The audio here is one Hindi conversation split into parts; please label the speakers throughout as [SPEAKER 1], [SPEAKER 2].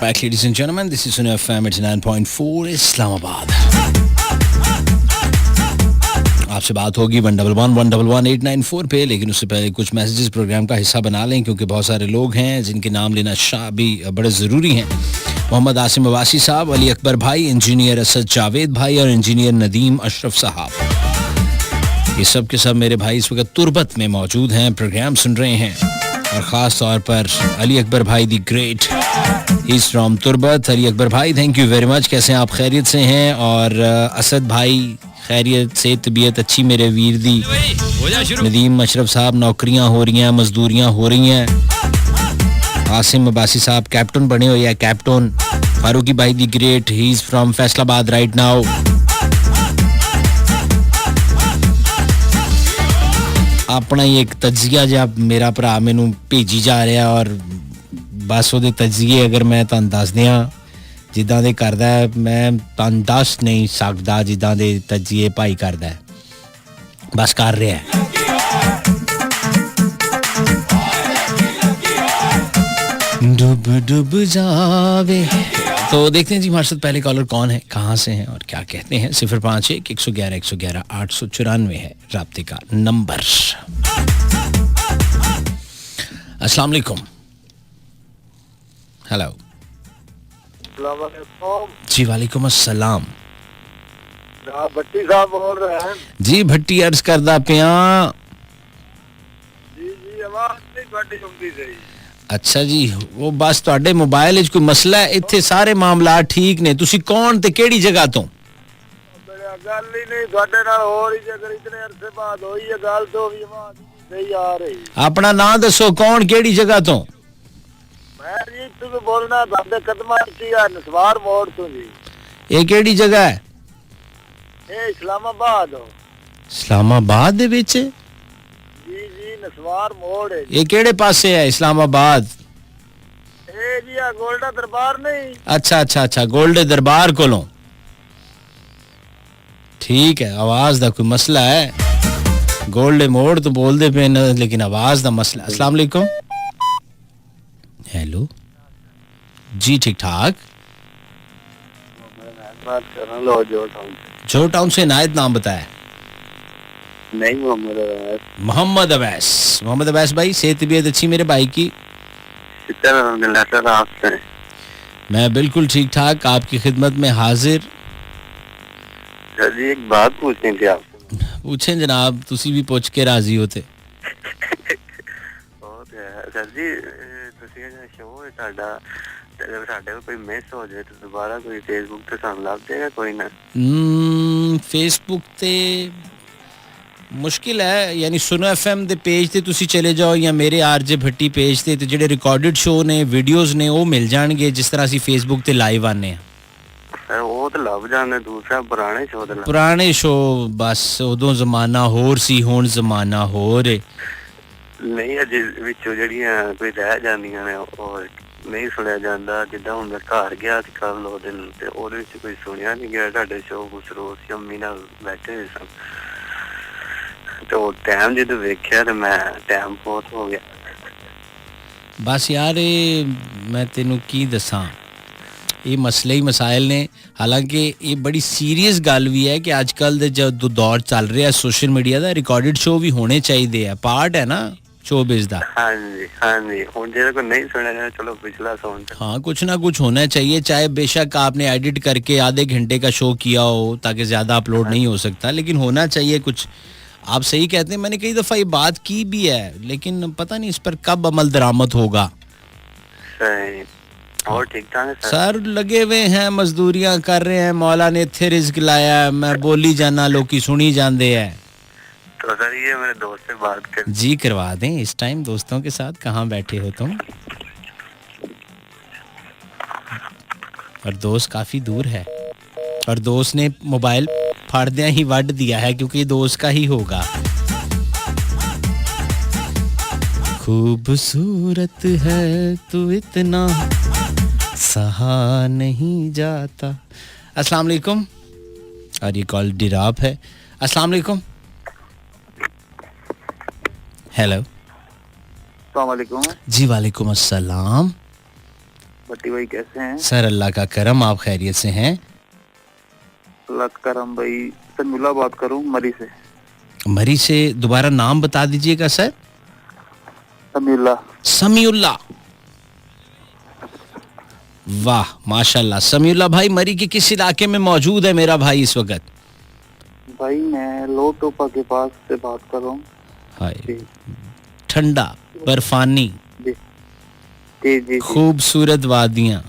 [SPEAKER 1] Back, ladies and gentlemen, this is Suno FM 89.4 Islamabad. आपसे बात होगी 111-111-894 पे, लेकिन उससे पहले कुछ मैसेजेस प्रोग्राम का हिस्सा बना लें क्योंकि बहुत सारे लोग हैं जिनके नाम लेना भी बड़े ज़रूरी हैं। मोहम्मद आसिम अब्बासी साहब, अली अकबर भाई, इंजीनियर असद जावेद भाई और इंजीनियर नदीम अशरफ साहब, ये सब के सब मेरे भाई इस वक्त तुरबत में मौजूद हैं, प्रोग्राम सुन रहे हैं। और ख़ास तौर पर अली अकबर भाई the great, he is from Turbat. Ali Akbar भाई, थैंक यू वेरी मच। कैसे हैं आप? खैरियत से हैं? और असद भाई खैरियत से, तबीयत अच्छी मेरे वीर दी। नदीम अशरफ साहब, नौकरियां हो रही हैं, मजदूरियां हो रही हैं। आसिम अब्बासी साहब कैप्टन बने हुए हैं, कैप्टन। फारूकी भाई the great, he is from Faisalabad right now. अपना ही एक तजिया जिहा मेरा भरा मैनू भेजी जा रहा और बस ਉਹਦੇ तजिए अगर मैं ਤੁਹਾਨੂੰ ਦੱਸ ਦਿਆਂ ਜਿੱਦਾਂ ਦੇ ਕਰਦਾ ਹੈ, ਮੈਂ ਤੁਹਾਨੂੰ ਦੱਸ ਨਹੀਂ ਸਕਦਾ ਜਿੱਦਾਂ ਦੇ ਤजिए ਭਾਈ ਕਰਦਾ ਹੈ, ਬਸ ਕਰ ਰਿਹਾ ਹੈ। डूब डूब जावे। तो देखते हैं जी हमारे साथ पहले कॉलर कौन है, कहाँ से हैं और क्या कहते हैं। 051-111-111-894 है राब्ते का नंबर। अस्सलाम वालेकुम। हेलो जी, वालेकुम अस्सलाम।
[SPEAKER 2] भट्टी साहब बोल रहे हैं
[SPEAKER 1] जी। भट्टी अर्ज करदा पिया
[SPEAKER 2] जी जी, आवाज नहीं भट्टी सुनती सही।
[SPEAKER 1] अच्छा जी, वो बस ਤੁਹਾਡੇ मोबाइल ਵਿੱਚ ਕੋਈ ਮਸਲਾ ਹੈ, ਇੱਥੇ ਸਾਰੇ ਮਾਮਲਾਤ ਠੀਕ ਨੇ। ਤੁਸੀਂ ਕੌਣ ਤੇ ਕਿਹੜੀ ਜਗ੍ਹਾ ਤੋਂ?
[SPEAKER 2] ਮੇਰਾ ਗੱਲ ਹੀ ਨਹੀਂ ਤੁਹਾਡੇ ਨਾਲ ਹੋ ਰਹੀ, ਜੇਕਰ ਇਤਨੇ ਅਰਸੇ ਬਾਅਦ ਹੋਈ ਹੈ ਗੱਲ तो भी आवाज सही आ रही।
[SPEAKER 1] ਆਪਣਾ ਨਾਮ ਦੱਸੋ, ਕੌਣ ਕਿਹੜੀ ਜਗ੍ਹਾ ਤੋਂ?
[SPEAKER 2] मैं जी तुझे बोलना ਤੁਹਾਡੇ ਕਦਮਾਂ 'ਚ ਹੀ ਆ, ਨਸਵਾਰ ਮੋੜ ਤੋਂ ਜੀ।
[SPEAKER 1] ਇਹ ਕਿਹੜੀ ਜਗ੍ਹਾ ਹੈ?
[SPEAKER 2] ਇਹ ਇਸਲਾਮਾਬਾਦ ਹੋ।
[SPEAKER 1] ਇਸਲਾਮਾਬਾਦ ਦੇ ਵਿੱਚ?
[SPEAKER 2] जी जी, नसवार मोड़ है।
[SPEAKER 1] ਇਹ ਕਿਹੜੇ ਪਾਸੇ ਹੈ ਇਸਲਾਮਾਬਾਦ?
[SPEAKER 2] ਇਹ ਜੀ ਆ ਗੋਲਡਾ ਦਰਬਾਰ ਨਹੀਂ।
[SPEAKER 1] अच्छा अच्छा अच्छा, गोल्डे दरबार कोलों। ठीक है, आवाज दा कोई मसला है। गोल्डे मोड़ तो बोलते पे न, लेकिन आवाज दा मसला। अस्सलाम वालेकुम। हेलो जी, ठीक ठाक।
[SPEAKER 2] बात कर रहा हूं
[SPEAKER 1] जो टाउन से नायद नाम बताया।
[SPEAKER 2] नहीं, मोहम्मद अवैस।
[SPEAKER 1] मोहम्मद अवैस। मोहम्मद अवैस भाई, सेहत तबीयत अच्छी मेरे भाई की?
[SPEAKER 2] आपसे
[SPEAKER 1] मैं बिल्कुल ठीक ठाक, आपकी खिदमत में हाजिर।
[SPEAKER 2] सर जी एक बात पूछनी थी आपसे।
[SPEAKER 1] पूछें जनाब, तुसी भी पूछ के राजी होते।
[SPEAKER 2] सर जी ਤੁਸੀਂ ਜਿਹੜਾ ਸ਼ੋਅ ਹੈ ਤੁਹਾਡਾ, ਅਗਰ ਸਾਡੇ ਕੋਲ ਕੋਈ ਮਿਸ ਹੋ ਜਾਏ ਤਾਂ ਦੁਬਾਰਾ ਕੋਈ ਫੇਸਬੁੱਕ ਤੇ ਸਾਨੂੰ ਲੱਭ ਜਾਏਗਾ ਕੋਈ ਨਾ?
[SPEAKER 1] फेसबुक ते मुश्किल है, यानी सुनो एफएम दे पेज ते तुसी चले जाओ या मेरे आरजे भट्टी पेज ते ਜਿਹੜੇ ਰਿਕਾਰਡਡ ਸ਼ੋ ਨੇ, ਵੀਡੀਓਜ਼ ਨੇ, ਉਹ ਮਿਲ ਜਾਣਗੇ ਜਿਸ ਤਰ੍ਹਾਂ ਅਸੀਂ ਫੇਸਬੁੱਕ ਤੇ ਲਾਈਵ ਆਨੇ ਆ।
[SPEAKER 2] ਸਰ ਉਹ ਤਾਂ ਲੱਭ ਜਾਂਦੇ, ਦੂਸਰਾ ਪੁਰਾਣੇ ਸ਼ੋ ਦੇ
[SPEAKER 1] ਪੁਰਾਣੇ ਸ਼ੋ ਬਸ ਉਦੋਂ ਜ਼ਮਾਨਾ ਹੋਰ ਸੀ, ਹੁਣ ਜ਼ਮਾਨਾ ਹੋਰ ਹੈ।
[SPEAKER 2] ਨਹੀਂ ਅਜੇ ਵਿੱਚੋਂ ਜਿਹੜੀਆਂ ਕੋਈ ਰਹਿ ਜਾਂਦੀਆਂ ਨੇ ਉਹ ਨਹੀਂ ਸੁਣਿਆ ਜਾਂਦਾ। ਜਿੱਦਾਂ ਹੁਣ ਮੈਂ ਘਰ ਗਿਆ ਸੀ ਕੱਲ ਉਹ ਦਿਨ, ਤੇ ਉਹਦੇ ਵਿੱਚ ਕੋਈ ਸੁਣਿਆ ਨਹੀਂ ਗਿਆ ਤੁਹਾਡੇ ਸ਼ੋ। ਗੁਸਰੋਸ ਅੰਮੀ ਨਾਲ ਬੈਠੇ ਹੋਏ ਸਨ ਤੇ ਉਹ ਟਾਈਮ ਜਦੋਂ ਵੇਖਿਆ ਤੇ ਮੈਂ ਟਾਈਮ ਬਹੁਤ ਹੋ ਗਿਆ।
[SPEAKER 1] बस यार मैं तेनू की दसां, ये मसले ही मसाइल ने। हालांकि ये बड़ी सीरियस गल भी है कि अजकल दे जो दौर चल रहा है सोशल मीडिया का, रिकॉर्डेड शो भी होने चाहिए, पार्ट है ना शोबिज़ दा।
[SPEAKER 2] हाँ जी हाँ जी, हुण जेरे को नहीं सुना जाए चलो पिछला सुन।
[SPEAKER 1] हाँ, कुछ ना कुछ होना चाहिए, चाहे बेशक आपने एडिट करके आधे घंटे का शो किया हो ताकि ज़्यादा अपलोड नहीं हो सकता, लेकिन होना चाहिए कुछ। आप सही कहते हैं, मैंने कई दफ़ा ये बात की भी है, लेकिन पता नहीं इस पर कब अमल दरामद होगा।
[SPEAKER 2] सही और ठीक ठाक है
[SPEAKER 1] सर लगे हुए हैं, मजदूरियां कर रहे हैं, मौला ने इत्थे रिज़्क लाया है, मैं बोली जाना, लोग सुनी जाते हैं।
[SPEAKER 2] तो सर ये मेरे दोस्त से बात कर
[SPEAKER 1] जी करवा दें इस टाइम दोस्तों के साथ, कहाँ बैठे हो तुम? और दोस्त काफ़ी दूर है और दोस्त ने मोबाइल फाड़दिया ही वड दिया है क्योंकि दोस्त का ही होगा। खूबसूरत है तू इतना सहा नहीं जाता। अस्सलाम वालेकुम। और ये कॉल डिराप है। अस्सलाम वालेकुम। हेलो
[SPEAKER 2] अस्सलाम वालेकुम।
[SPEAKER 1] जी वालेकुम अस्सलाम।
[SPEAKER 3] भट्टी भाई कैसे हैं?
[SPEAKER 1] सर अल्लाह का करम, आप खैरियत से हैं?
[SPEAKER 3] अल्लाह का करम भाई। समीउल्लाह बात करूं मरी से।
[SPEAKER 1] मरी से, दोबारा नाम बता दीजिएगा सर।
[SPEAKER 3] समीउल्लाह।
[SPEAKER 1] समीउल्लाह, वाह माशाल्लाह। समीउल्लाह भाई मरी के किस इलाके में मौजूद है मेरा भाई इस वक्त?
[SPEAKER 3] भाई मैं लोटोपा के पास से बात कर रहा हूँ।
[SPEAKER 1] हाय, ठंडा बर्फानी
[SPEAKER 3] जी जी जी,
[SPEAKER 1] खूबसूरत वादियां,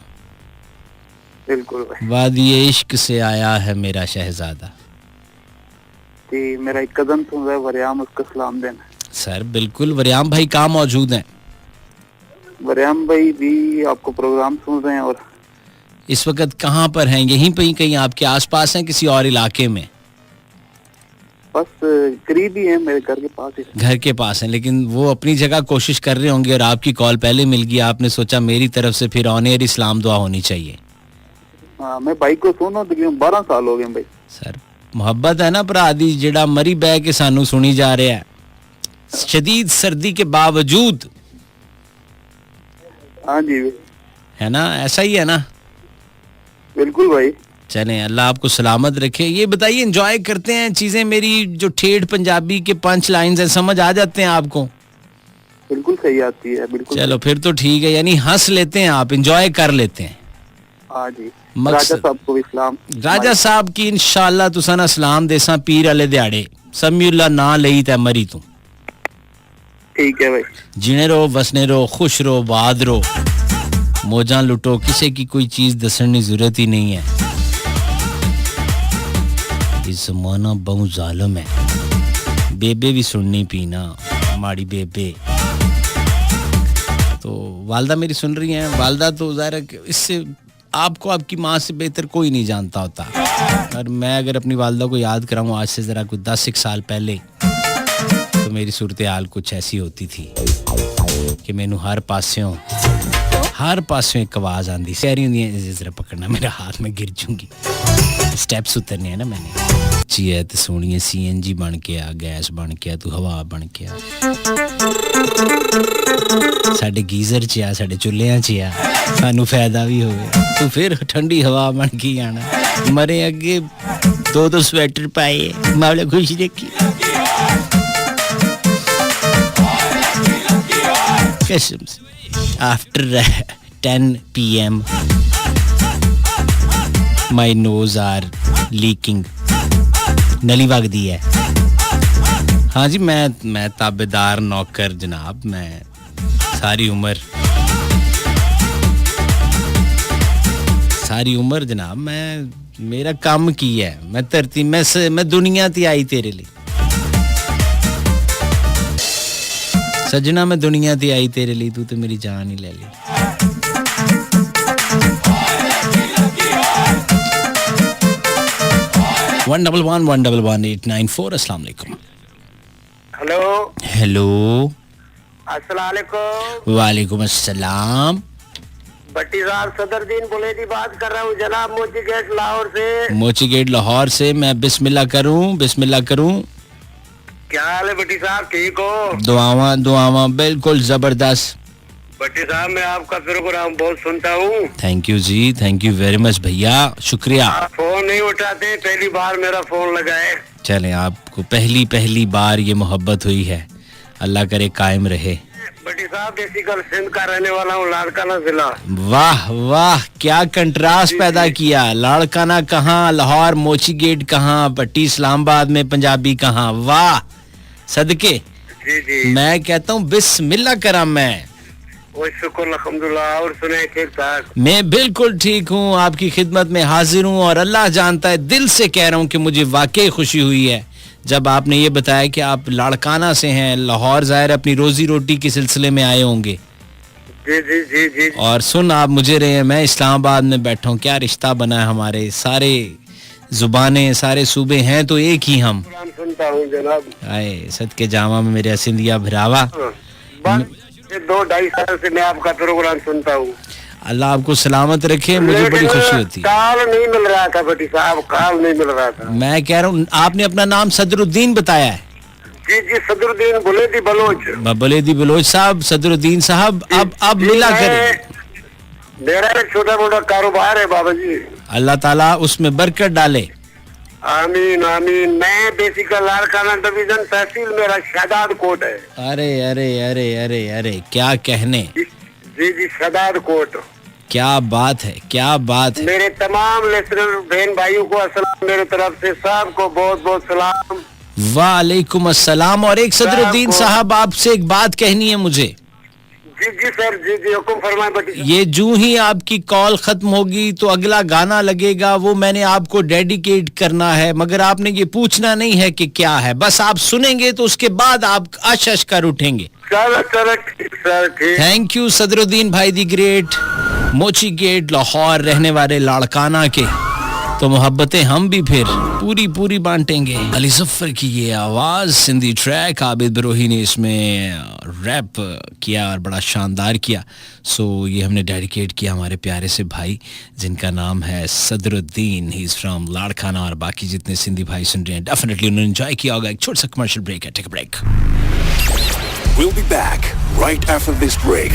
[SPEAKER 3] बिल्कुल भाई
[SPEAKER 1] वादी इश्क से आया है मेरा शहजादा।
[SPEAKER 3] जी। मेरा एक कजन सुन रहा है वरियाम, उसको सलाम देना।
[SPEAKER 1] सर बिल्कुल। वरियाम भाई कहाँ मौजूद हैं?
[SPEAKER 3] वरियाम भाई भी आपको प्रोग्राम सुन रहे हैं। और
[SPEAKER 1] इस वक्त कहाँ पर हैं? यहीं पे ही कहीं आपके आसपास हैं, किसी और इलाके में?
[SPEAKER 3] बस करीब ही है, मेरे घर के पास ही।
[SPEAKER 1] घर के पास हैं, लेकिन वो अपनी जगह कोशिश कर रहे होंगे और आपकी कॉल पहले मिल गई, आपने सोचा मेरी तरफ से फिर ऑन एयर इस्लाम दुआ होनी चाहिए।
[SPEAKER 3] हाँ, मैं भाई को सुना तकरीबन 12 साल हो गए भाई।
[SPEAKER 1] सर मुहब्बत है ना भरा दी, जेड़ा मरी बह के सानू सुनी जा रहा है शदीद सर्दी के बावजूद,
[SPEAKER 3] हाँ जी
[SPEAKER 1] है ना? ऐसा ही है ना?
[SPEAKER 3] बिल्कुल भाई।
[SPEAKER 1] चलें, अल्लाह आपको सलामत रखे। ये बताइए, एंजॉय करते हैं चीजें? मेरी जो ठेठ पंजाबी के पंच लाइंस हैं समझ आ जाते हैं आपको?
[SPEAKER 3] बिल्कुल सही आती है, बिल्कुल।
[SPEAKER 1] चलो फिर तो ठीक है, यानी हंस लेते हैं आप, एंजॉय कर लेते हैं।
[SPEAKER 3] हाँ जी।
[SPEAKER 1] मकसद-
[SPEAKER 3] राजा साहब को भी सलाम।
[SPEAKER 1] राजा साहब की इंशाअल्लाह तुसा ना सलाम देसा पीर वाले दिहाड़े। समीउल्लाह ना लई ते मरी तू।
[SPEAKER 3] ठीक है भाई।
[SPEAKER 1] जीने रहो, बसने रहो, खुश रहो, बाद रहो, मौजां लुटो, किसी की कोई चीज दसने की जरूरत ही नहीं है। इस जमाना बहुत जालिम है। बेबे भी सुननी पीना, माड़ी बेबे। तो वालदा मेरी सुन रही हैं। वालदा तो ज़ाहिर है इससे आपको आपकी माँ से बेहतर कोई नहीं जानता होता। और मैं अगर अपनी वालदा को याद कराऊँ आज से ज़रा कुछ 10-1 साल पहले, तो मेरी सूरत हाल कुछ ऐसी होती थी कि मैनू हर पास्यों एक आवाज़ आती सी रही होंगी, जरा पकड़ना मेरा हाथ में गिर जूंगी। स्टेप्स उतरने हैं ना मैंने। ची है तो सोनिए CNG बन के आ, गैस बन के आ, तू हवा बन के आ, साडे गीजर च आ, साडे चुल्लियां च आ, सानू फायदा भी होवे। तू फिर ठंडी हवा बन के आना। मरे अगे 2-2 स्वेटर पाए, मावले खुश रखी। कसम से after 10 PM my nose are leaking, नली वगदी है। हाँ जी, मैं ताबेदार नौकर जनाब। मैं सारी उम्र जनाब मैं मेरा काम की है। मैं धरती मैं दुनिया ते आई तेरे लिए सजना, मैं दुनिया ते आई तेरे लिए, तू तो मेरी जान ही ले ली। One double one 894। अस्सलाम वालेकुम। हेलो।
[SPEAKER 2] अस्सलाम वालेकुम।
[SPEAKER 1] वालेकुम अस्सलाम।
[SPEAKER 2] भट्टी साहब सदरुद्दीन बुलेदी बात कर रहा हूँ जनाब, मोची गेट लाहौर से।
[SPEAKER 1] मोची गेट लाहौर से। मैं बिस्मिल्लाह करूं।
[SPEAKER 2] क्या हाल है भट्टी साहब, ठीक हो?
[SPEAKER 1] दुआवा बिल्कुल जबरदस्त।
[SPEAKER 2] भट्टी साहब मैं आपका प्रोग्राम बहुत सुनता हूँ।
[SPEAKER 1] Thank you ji, thank you very much भैया, शुक्रिया।
[SPEAKER 2] आप फोन नहीं उठाते, पहली बार मेरा फोन लगाए।
[SPEAKER 1] चलें, आपको पहली बार ये मोहब्बत हुई है, अल्लाह करे कायम रहे।
[SPEAKER 2] भट्टी साहब बेसिकल सिंध का रहने वाला हूँ, लाड़काना जिला।
[SPEAKER 1] वाह वाह, क्या कंट्रास्ट पैदा किया। लाड़काना कहाँ, लाहौर मोची गेट कहाँ, भट्टी इस्लामाबाद में पंजाबी कहाँ। वाह सदके।
[SPEAKER 2] जी जी।
[SPEAKER 1] मैं कहता हूँ बिस्मिल्लाह करा। मैं
[SPEAKER 2] वो शुक्र अल्हम्दुलिल्लाह। और सुने ठीक ठाक?
[SPEAKER 1] मैं बिल्कुल ठीक हूँ, आपकी खिदमत में हाजिर हूँ। और अल्लाह जानता है, दिल से कह रहा हूँ कि मुझे वाकई खुशी हुई है जब आपने ये बताया कि आप लाड़काना से हैं। लाहौर ज़ाहिर अपनी रोजी रोटी के सिलसिले में आए होंगे।
[SPEAKER 2] जी जी जी जी।
[SPEAKER 1] और सुन आप मुझे रहे, मैं इस्लामाबाद में बैठा हूँ। क्या रिश्ता बना है हमारे, सारे जुबानें सारे सूबे हैं तो एक ही हम।
[SPEAKER 2] सुनता हूँ जनाब।
[SPEAKER 1] आए सदके जामा में मेरे सिंधिया भरावा।
[SPEAKER 2] 2-2.5 साल से मैं आपका प्रोग्राम सुनता हूँ।
[SPEAKER 1] अल्लाह आपको सलामत रखे, मुझे बड़ी खुशी होती है।
[SPEAKER 2] काल नहीं मिल रहा था भट्टी साहब, काल नहीं मिल रहा था।
[SPEAKER 1] मैं कह रहा हूँ, आपने अपना नाम सदरुद्दीन बताया है।
[SPEAKER 2] जी जी, सदरुद्दीन बुलेदी बलोच।
[SPEAKER 1] बुलेदी बलोच साहब, सदरुद्दीन साहब, अब मिला करें।
[SPEAKER 4] मेरा एक छोटा मोटा कारोबार है बाबा जी।
[SPEAKER 1] अल्लाह ताला उसमें बरकत डाले।
[SPEAKER 4] आमीन आमीन। मैं बेसिकल लाड़काना डिवीजन, तहसील मेरा शहदाद कोट है।
[SPEAKER 1] अरे अरे अरे अरे अरे क्या कहने।
[SPEAKER 4] जी जी, शहदाद कोट।
[SPEAKER 1] क्या बात है, क्या बात है।
[SPEAKER 4] मेरे तमाम लिसनर बहन भाइयों को अस्सलाम, मेरे तरफ से सबको बहुत बहुत सलाम।
[SPEAKER 1] वालेकुम अस्सलाम। और एक सदरुद्दीन साहब, आपसे एक बात कहनी है मुझे।
[SPEAKER 4] जी जी सर, जी जी, हुक्म फरमाएं बेटी।
[SPEAKER 1] ये जूं ही आपकी कॉल खत्म होगी तो अगला गाना लगेगा, वो मैंने आपको डेडिकेट करना है, मगर आपने ये पूछना नहीं है कि क्या है, बस आप सुनेंगे तो उसके बाद आप अश कर उठेंगे।
[SPEAKER 4] चलो चलो ठीक सर, ठीक।
[SPEAKER 1] थैंक यू सदरुद्दीन भाई दी ग्रेट, मोची गेट लाहौर रहने वाले लाड़काना के। तो मोहब्बतें हम भी फिर पूरी पूरी बांटेंगे। अली जफर की ये आवाज, सिंधी ट्रैक, आबिद बरोही ने इसमें रैप किया और बड़ा शानदार किया। सो ये हमने डेडिकेट किया हमारे प्यारे से भाई जिनका नाम है सदरुद्दीन, ही इज फ्रॉम लाड़काना। और बाकी जितने सिंधी भाई सुन रहे हैं डेफिनेटली उन्होंने एंजॉय किया होगा। एक छोटा सा कमर्शियल ब्रेक है, take a break.
[SPEAKER 5] We'll be back right after this break.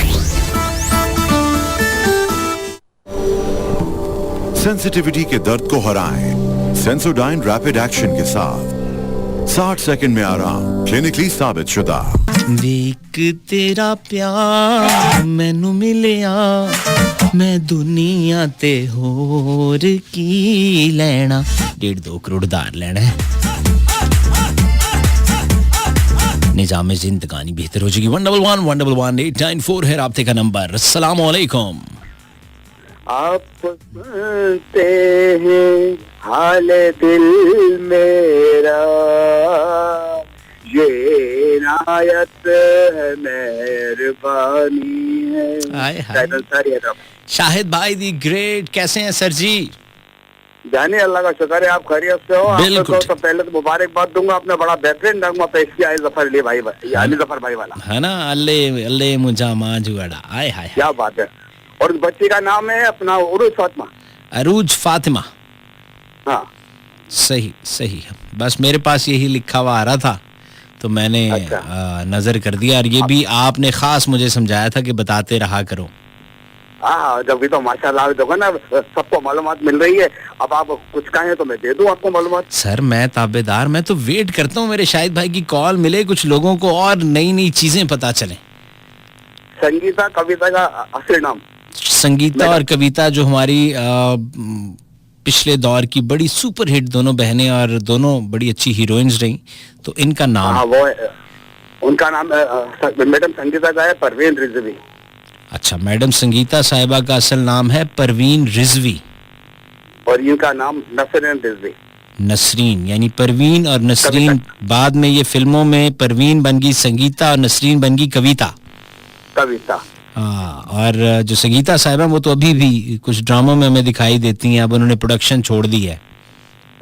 [SPEAKER 5] Sensitivity के दर्द को हराएं सेंसोडाइन रैपिड एक्शन के साथ 60 सेकंड में आराम, क्लिनिकली साबित शुदा।
[SPEAKER 1] वेक तेरा प्यार मैनू मिलिया, मैं दुनिया ते होर की लेना। 1.5-2 करोड़ दार लेना है, निजाम जिंदगानी बेहतर हो जाएगी। 111-111-894 है राब्ते का नंबर। अस्सलाम वालेकुम।
[SPEAKER 3] आप सुनते हैं हाल दिल मेरा, ये इनायत है, मेहरबानी
[SPEAKER 1] हाय
[SPEAKER 3] है।
[SPEAKER 1] हाय। शाहिद भाई दी ग्रेट, कैसे हैं सर जी?
[SPEAKER 3] जाने अल्लाह का शुक्र है, आप खैरियत से हो?
[SPEAKER 1] बिल्कुल।
[SPEAKER 3] आपको तो पहले तो मुबारकबाद दूंगा, आपने बड़ा बेहतरीन नगमा पेश किया है जफर अली भाई, यानी जफर भाई वाला,
[SPEAKER 1] है ना। अल्ले अल्ले मुझा माजुआड़ा, आय हाय।
[SPEAKER 3] क्या बात है। और बच्ची का नाम है अपना उरूज फातिमा।
[SPEAKER 1] अरूज फातिमा।
[SPEAKER 3] हाँ
[SPEAKER 1] सही सही। बस मेरे पास यही लिखा हुआ आ रहा था तो मैंने
[SPEAKER 3] अच्छा।
[SPEAKER 1] नजर कर दिया। और ये भी आपने खास मुझे समझाया था कि बताते रहा करो।
[SPEAKER 3] हाँ, जब भी तो माशाल्लाह देखो ना, सबको मालूमात मिल रही है। अब आप कुछ कहें तो मैं दे दूं आपको मालूमात।
[SPEAKER 1] सर मैं ताबेदार, मैं तो वेट करता हूँ मेरे शाहिद भाई की कॉल मिले, कुछ लोगों को और नई नई चीजें पता चले।
[SPEAKER 3] संगीता कविता का असली नाम?
[SPEAKER 1] संगीता और कविता जो हमारी पिछले दौर की बड़ी सुपर हिट दोनों बहनें और दोनों बड़ी अच्छी हीरोइंस रही, तो इनका नाम?
[SPEAKER 3] हाँ, वो उनका नाम मैडम संगीता का है परवीन रिजवी।
[SPEAKER 1] अच्छा, मैडम संगीता साहिबा का असल नाम है परवीन रिजवी
[SPEAKER 3] और इनका नाम नसरीन रिजवी।
[SPEAKER 1] नसरीन यानी परवीन और नसरीन, बाद में ये फिल्मों में परवीन बन गई संगीता और नसरीन बन गई कविता। हाँ, और जो संगीता साहिबा वो तो अभी भी कुछ ड्रामों में हमें दिखाई देती हैं, अब उन्होंने प्रोडक्शन छोड़ दी है।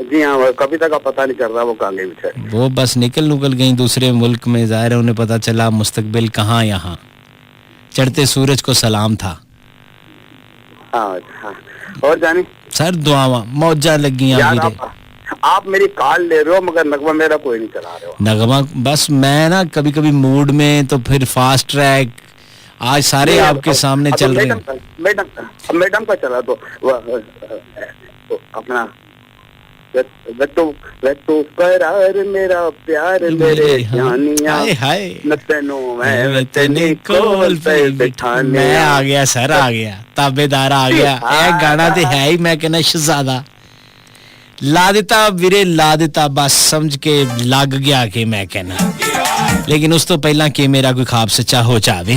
[SPEAKER 3] जी हाँ, वो कविता का पता नहीं चल रहा वो कहाँ गई बेचारी।
[SPEAKER 1] वो बस निकल गई दूसरे मुल्क में, जाहिर है उन्हें पता चला मुस्तकबिल कहाँ यहाँ। चढ़ते सूरज को सलाम था।
[SPEAKER 3] हाँ, और जानी
[SPEAKER 1] सर दुआवा मौजा लगी
[SPEAKER 3] आप मेरी कॉल ले रहे हो मगर नगमा मेरा कोई नहीं चला रहे हो।
[SPEAKER 1] नगमा बस मैं ना कभी कभी मूड में, तो फिर फास्ट ट्रैक आज सारे आपके सामने चल रहे हैं।
[SPEAKER 3] मैडम का चला तो अपना तो करार मेरा प्यार मेरे जानिया न तेनू मैं तेने कोल पे बिठाने।
[SPEAKER 1] मैं आ गया सर, आ गया ताबेदार आ गया। यह गाना तो है ही, मैं कहना शहजादा ला देता वीरे ला देता, बस समझ के लग गया कि मैं कहना। लेकिन उस तो पहला कि मेरा कोई ख्वाब सच्चा हो जावे।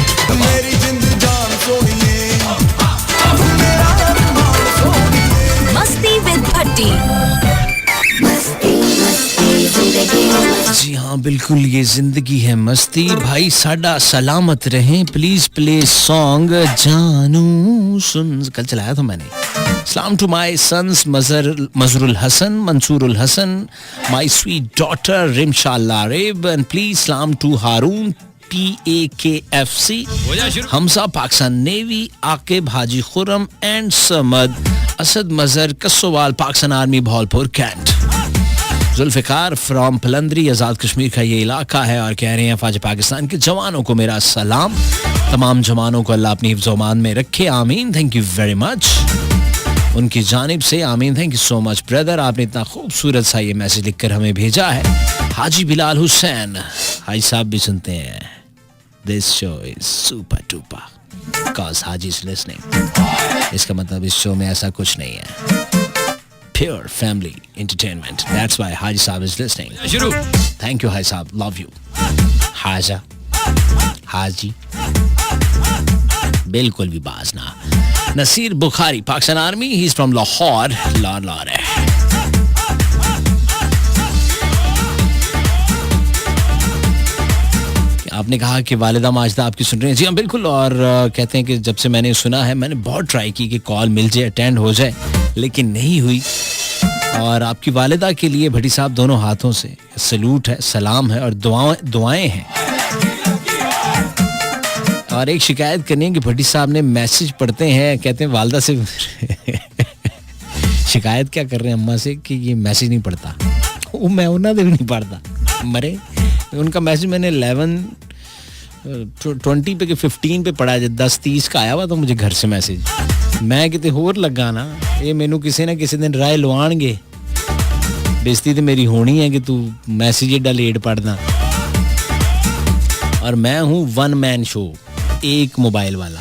[SPEAKER 6] मस्ती विद भट्टी।
[SPEAKER 1] जी हाँ बिल्कुल, ये जिंदगी है मस्ती। भाई साडा सलामत रहें, प्लीज प्ले सॉन्ग जानू सुन। कल चलाया था मैंने। सलाम to my sons Mazharul Hasan, Mansoorul Hasan, my sweet daughter Rimsha Lareb, and please सलाम to Haroon PAKFC, Hamza Pakistan navy, Aqib Haji Khurram and Samad, Asad Mazhar Kassowal Pakistan army Bahawalpur cantt, Zulfiqar from Palandri Azad Kashmir का ये इलाका है, और कह रहे हैं फौज पाकिस्तान के जवानों को मेरा सलाम। तमाम जवानों को अल्लाह अपनी हिफ्ज़-ओ-अमान में रखे, आमीन। थैंक यू वेरी मच उनकी जानिब से, आमीन। Thank you so much brother, आपने इतना खूबसूरत सा ये मैसेज लिखकर हमें भेजा है। हाजी बिलाल हुसैन हाजी साहब भी सुनते हैं, this show is super duper because Haji is listening. इसका मतलब इस शो में ऐसा कुछ नहीं है, pure family entertainment, that's why Haji साहब is listening. Thank you Haji साहब, लव यू। हाजा हाजी बिल्कुल भी बाज ना। Naseer Bukhari Pakistan army, he is from Lahore, Lahore है। आपने कहा कि वालिदा माजदा आपकी सुन रहे हैं, जी हाँ बिल्कुल, और कहते हैं कि जब से मैंने सुना है, मैंने बहुत ट्राई की कि कॉल मिल जाए, अटेंड हो जाए, लेकिन नहीं हुई। और आपकी वालिदा के लिए भट्टी साहब दोनों हाथों से सलूट है, सलाम है और दुआएं हैं। और एक शिकायत करनी है कि भट्टी साहब ने मैसेज पढ़ते हैं, कहते हैं वालिदा से शिकायत क्या कर रहे हैं अम्मा से कि ये मैसेज नहीं पढ़ता। वो मैं उन्होंने भी नहीं पढ़ता, मरे उनका मैसेज मैंने 11:20 पे कि 15 पे पढ़ा, 10:30 का आया हुआ तो मुझे घर से मैसेज, मैं कितने होर लगा ना, ये मैनू किसी ना किसी दिन राय लवाणगे, बेइज्जती तो मेरी होनी है कि तू मैसेज एडा लेट पढ़ना। और मैं हूँ वन मैन शो, एक मोबाइल वाला,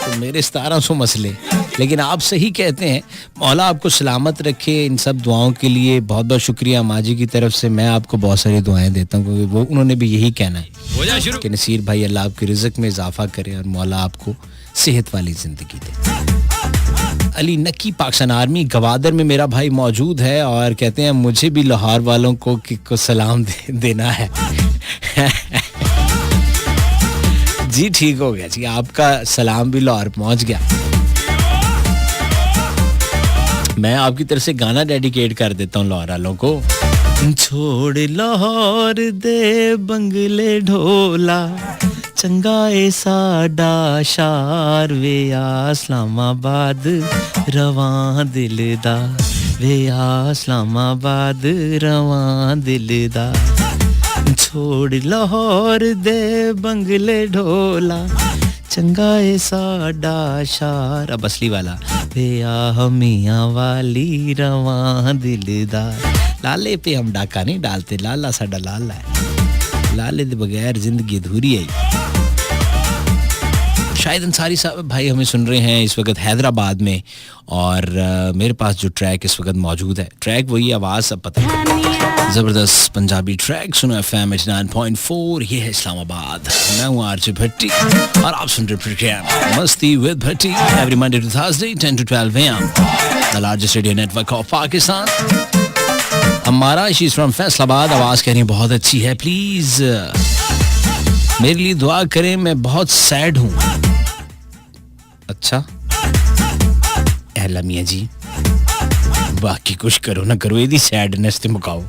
[SPEAKER 1] तो मेरे 1700 मसले। लेकिन आप सही कहते हैं, मौला आपको सलामत रखे। इन सब दुआओं के लिए बहुत बहुत शुक्रिया माँ जी की तरफ से। मैं आपको बहुत सारी दुआएं देता हूँ क्योंकि वो उन्होंने भी यही कहना है कि नसीर भाई अल्लाह आपके रिज़्क में इजाफा करे और मौला आपको सेहत वाली ज़िंदगी दे। अली नक्की पाकिस्तान आर्मी गवादर में मेरा भाई मौजूद है और कहते हैं मुझे भी लाहौर वालों को सलाम देना है। जी ठीक हो गया जी, आपका सलाम भी लाहौर पहुंच गया। मैं आपकी तरफ से गाना डेडिकेट कर देता हूँ लाहौर वालों को। छोड़ लाहौर दे बंगले ढोला, चंगा ए साडा शार वे आ इस्लामाबाद रवां दिलदा, वे आ इस्लामाबाद रवां दिलदा। छोड़ लाहौर दे बंगले ढोला, चंगा ए साडा शार, अब असली वाला, वे आ मियां वाली रवां दिलदार। लाले पे हम डाका नहीं डालते, लाला साडा लाला है, लाले के बगैर जिंदगी अधूरी है। शायद अंसारी साहब भाई हमें सुन रहे हैं इस वक्त हैदराबाद में, और मेरे पास जो ट्रैक इस वक्त मौजूद है, ट्रैक वही, आवाज़ अब पता है, जबरदस्त पंजाबी ट्रैक सुनो FM 89.4, ये है इस्लामाबाद। मैं हूँ आरजे भट्टी और आप सुन रहे program Masti with Bhatti every Monday to Thursday 10 to 12 AM, the largest radio network of Pakistan. हमारा शी इज फ्रॉम फैसलाबाद, आवाज़ कह रही बहुत अच्छी है, प्लीज़ मेरे लिए दुआ करें, मैं बहुत सैड हूँ। अच्छा एहला मियाँ जी, बाकी कुछ करो ना करो, यदि सैडनेस ते मुकाओ।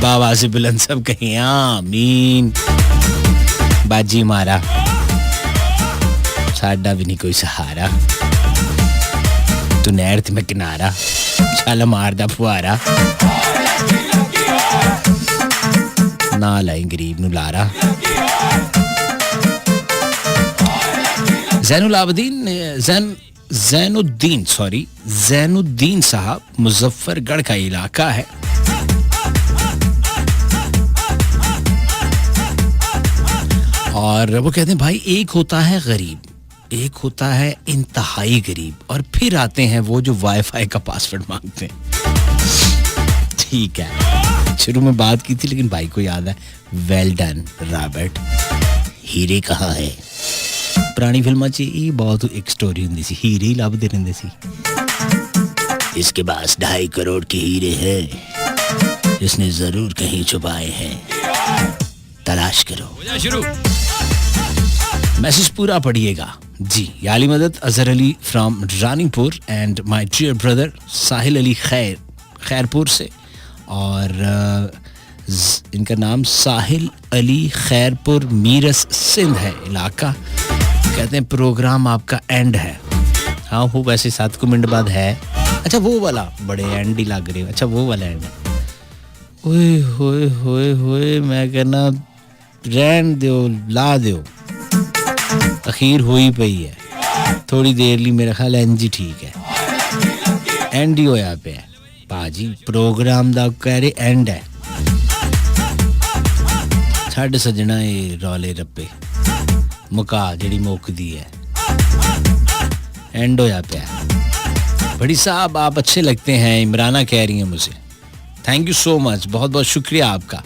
[SPEAKER 1] बाबा से बुलंद सब कहें आमीन। बाजी मारा साडा भी नहीं कोई सहारा, तू नहर ते मैं किनारा, छल मारदा फुआरा, ना लाई गरीब नु लारा। जैनुद्दीन साहब मुजफ्फरगढ़ का इलाका है। और वो कहते हैं भाई एक होता है गरीब, एक होता है इंतहाई गरीब, और फिर आते हैं वो जो वाईफाई का पासवर्ड मांगते हैं। ठीक है, शुरू में बात की थी लेकिन भाई को याद है। Well done Robert. हीरे कहाँ है? पुरानी फिल्मां च ही बहुत एक स्टोरी होंदी सी, हीरे ही लभदे रहिंदे सी। इसके पास 2.5 करोड़ के हीरे हैं, इसने जरूर कहीं छुपाए हैं, तलाश करो। शुरू मैसेज पूरा पढ़िएगा जी। याली मदद Azhar Ali from Ranipur and my dear brother Sahil Ali Khairpur से, और इनका नाम साहिल अली खैरपुर मीरस सिंध है इलाका। कहते हैं प्रोग्राम आपका एंड है। हाँ वो वैसे 7 मिनट बाद है। अच्छा वो वाला बड़े एंड ही लग रहे हो। अच्छा वो वाला एंड। ओए होए होए होए, मैं कहना रहन दो ला दो अखीर हुई पई है थोड़ी देर ली मेरा ख्याल एनजी ठीक है एंड ही होया पे भाजी प्रोग्राम दा कह रहे एंड है छड़ सजना ये रौले रप्पे मुका जड़ी मुकदी है एंड होया पे बड़ी साहब आप अच्छे लगते हैं इमराना कह रही हैं मुझे थैंक यू सो मच बहुत बहुत शुक्रिया आपका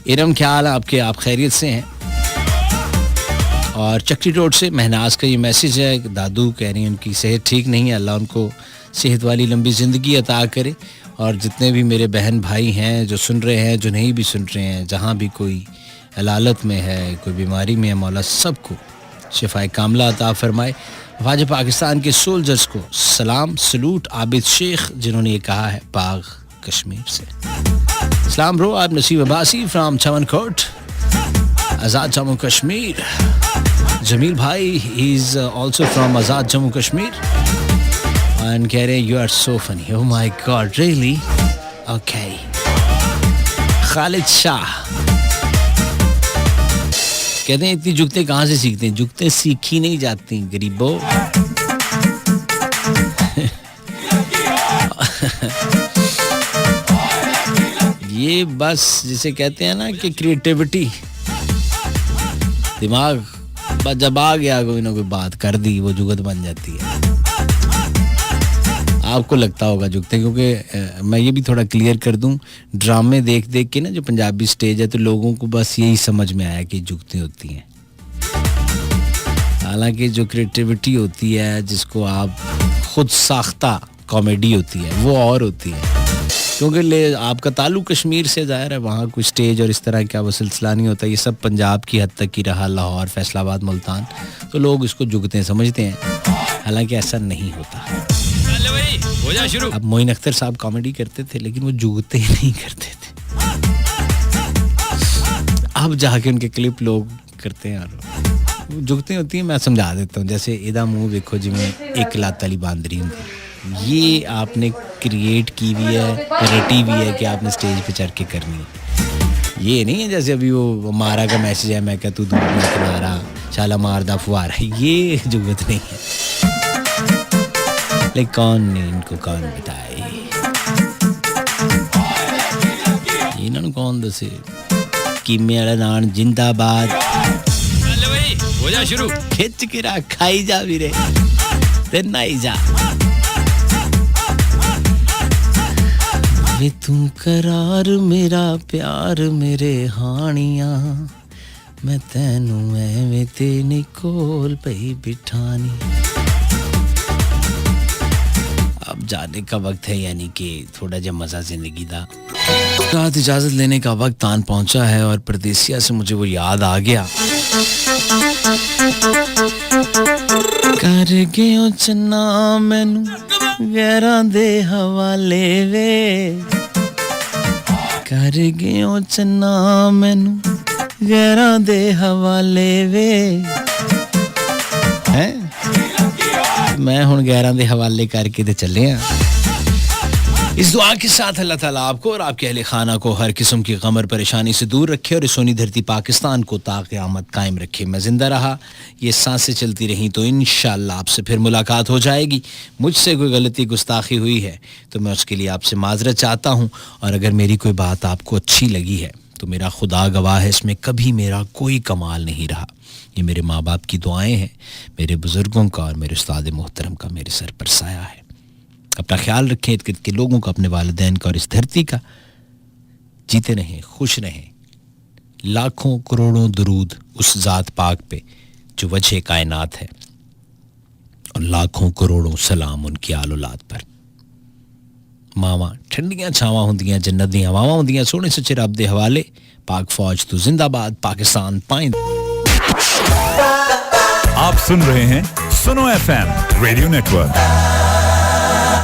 [SPEAKER 1] इरम ख्याल आपके आप खैरियत से हैं और चक्री रोड से महनाज का ये मैसेज है दादू कह रही हैं उनकी सेहत ठीक नहीं है अल्लाह उनको सेहत वाली लंबी ज़िंदगी अता करे और जितने भी मेरे बहन भाई हैं जो सुन रहे हैं जो नहीं भी सुन रहे हैं जहाँ भी कोई हलालत में है कोई बीमारी में है मौला सबको शिफाए कामला अता फरमाए फ़ौज पाकिस्तान के सोल्जर्स को सलाम सलूट आबिद शेख जिन्होंने ये कहा है पाक कश्मीर से सलाम ब्रो आप नसीब अब्बासी फ्रॉम चमनकोट आज़ाद जम्मू कश्मीर जमील भाई he is also from Azad Jammu Kashmir and कह रहे you are so funny oh my god really okay Khalid Shah कहते हैं इतनी जुगते कहाँ से सीखते हैं जुगते सीखी नहीं जाती गरीबों ये बस जिसे कहते हैं ना कि क्रिएटिविटी दिमाग बस जब आ गया कोई ना कोई बात कर दी वो जुगत बन जाती है आपको लगता होगा जुगते क्योंकि मैं ये भी थोड़ा क्लियर कर दूं ड्रामे देख देख के ना जो पंजाबी स्टेज है तो लोगों को बस यही समझ में आया कि जुगते होती हैं हालांकि जो क्रिएटिविटी होती है जिसको आप खुद साख्ता कॉमेडी होती है वो और होती है क्योंकि आपका ताल्लुक कश्मीर से ज़ाहिर है वहाँ कोई स्टेज और इस तरह का वो सिलसिला नहीं होता ये सब पंजाब की हद तक की रहा लाहौर फैसलाबाद मुल्तान तो लोग इसको जुगते समझते हैं हालांकि ऐसा नहीं होता हो जा शुरू अब मोइन अख्तर साहब कॉमेडी करते थे लेकिन वो जुगते नहीं करते थे अब जाके उनके क्लिप लोग करते हैं यार जुगते होती हैं मैं समझा देता हूँ जैसे इदा मुँह देखो जिमें एक लात वाली बांदरी होती ये आपने क्रिएट की हुई है रटी हुई है कि आपने स्टेज पे चढ़ के करनी है ये नहीं है जैसे अभी वो मारा का मैसेज है मैं क्या तू दूर में किनारा शाला मारदा फुआरा ये जुगत नहीं है लेकिन कौन ने इनको कौन बताए इन्होंने कौन दसे कीमे वाला नान जिंदाबाद हो जा शुरू खिंच के रख खाई जा भी रे ते नहीं जा वे तू करार मेरा प्यार मेरे हानिया मैं तेनू एवें ते निकोल पई बिठानी अब जाने का वक्त है यानी कि थोड़ा जब मज़ा ज़िंदगी दा रात इजाज़त लेने का वक्त आन पहुंचा है और परदेसिया से मुझे वो याद आ गया कर गयो चन्ना मैनू गैरां दे हवाले वे कर गयो चन्ना मैनू गैरां दे हवाले वे हैं मैं हुण गैरां दे हवाले करके ते चले आ इस दुआ के साथ अल्लाह ताला आपको और आपके अहले खाना को हर किस्म की गमर परेशानी से दूर रखे और इस सोनी धरती पाकिस्तान को ता क़यामत कायम रखे मैं जिंदा रहा ये सांसें चलती रहीं तो इंशाअल्लाह आपसे फिर मुलाकात हो जाएगी मुझसे कोई गलती गुस्ताखी हुई है तो मैं उसके लिए आपसे माजरत चाहता हूँ और अगर मेरी कोई बात आपको अच्छी लगी है तो मेरा खुदा गवाह है इसमें कभी मेरा कोई कमाल नहीं रहा ये मेरे माँ बाप की दुआएं हैं मेरे बुजुर्गों का और मेरे उस्ताद मोहतरम का मेरे सर पर साया है अपना ख्याल रखें इर्द गिर्द के लोगों का अपने वालिदैन का और इस धरती का जीते रहें खुश रहें लाखों करोड़ों दुरूद उस ज़ात पाक पे जो वजह कायनात है और लाखों करोड़ों सलाम उनकी आल औलाद पर मावा ठंडियां छावां हुंदियां जन्नत दी हवावां हुंदियां सोने सच्चे रब दे हवाले पाक फौज तो जिंदाबाद पाकिस्तान पाइंद
[SPEAKER 6] आप सुन रहे हैं सुनो एफएम रेडियो नेटवर्क